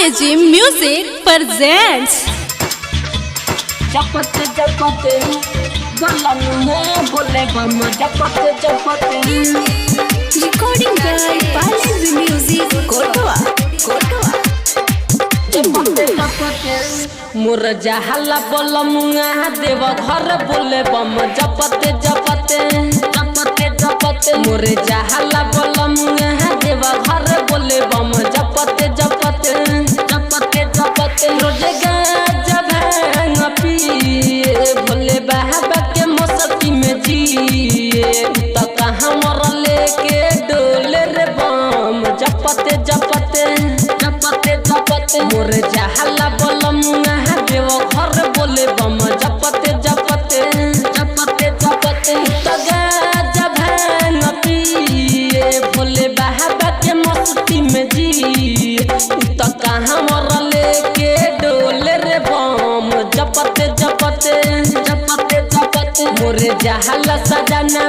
Palejim Music presents जपते जपते गलन में बोले बम जपते जपते recording by Palejim Music Kotoa जपते जपते मोर जहला बोलमुआ देव घर बोले बम जपते जपते जपते जपते मोर जहला बोलमुआ देव घर बोले बम जपते जपते जपते जपते रोजे जब पिए भोले बाबा के मस्ती में जिए तो कहाँ मर लेके डोले रे बम जपते जपते जपते जपते मोर जहला बोलमुआ देव घर बोले बम जपते जपते जपते जपते तो जब पिए भोले बाबा के मस्ती में जिए तो कहाँ मर लेके डोले रे बम जपते जपते जपते जपते मोरे जहला सजना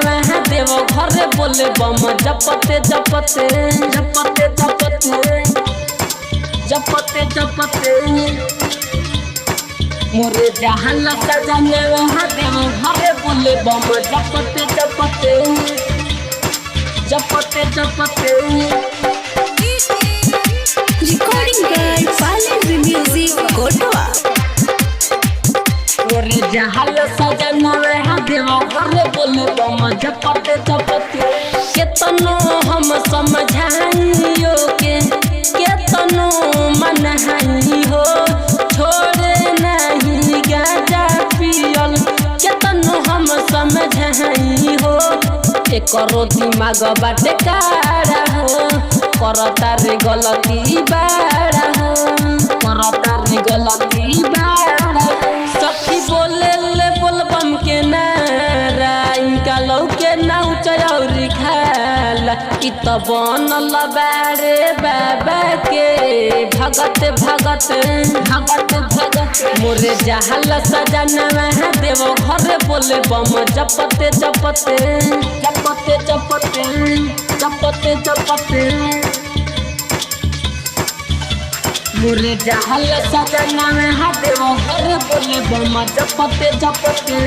देव घर बोले बम जपते जपते जपते जपते जपते जपते मोरे जहला सजना देव घर बोले बम जपते जपते जपते जपते recording by Palejim Music Kotoa मोरे जहल सजना देव घर बोले बम जपते जपते केतनो हम समझाइयो के केतनो मनहाई हो छोड़े नहीं गाजा पियल केतनो हम समझाई हो एकरो दिमाग बाटे काड़ा हो करता रे गलती बाड़ा हो करता रे गलती बाड़ा सखी बोले ले बोलबम के नारा इनका लौके नाउ चौरी खाला इ त बनल बारे बाबा के भगत भगत भगत भगत मोरे जहल सजना देव घर बोले बम जपते जपते जपते जपते जपते जपते मोरे जहल सजना देव घर बोले बम जपते जपते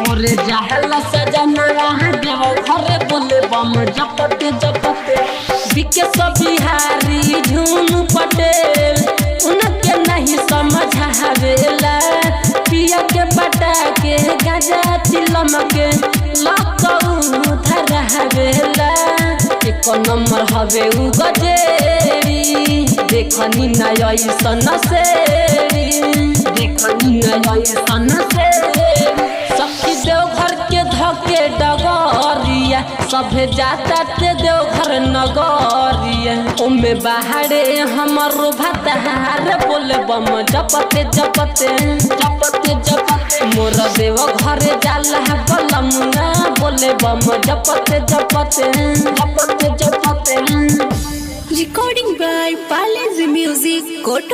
मोरे जहल सजना देव घर बोले बम जपते जपते विकेश बिहारी झूम पटेल उनके नहीं समझावेला पिया के बटा के गजा चिलम के लकऊ धरवेला एक नंबर हवे उ गजेरी देखनी ना ऐसन सेरी देखनी ना ऐसन सेरी सखी देवघर के धके डगरिया सभे जाता ते देवघर नगरिया ओमे बाहरे हमर भतहार बोले बम जपते जपते जपते जपते मोर देव घर जाला बलमुआ बोले बम जपते जपते जपते जपते recording by Palejim Music Kotoa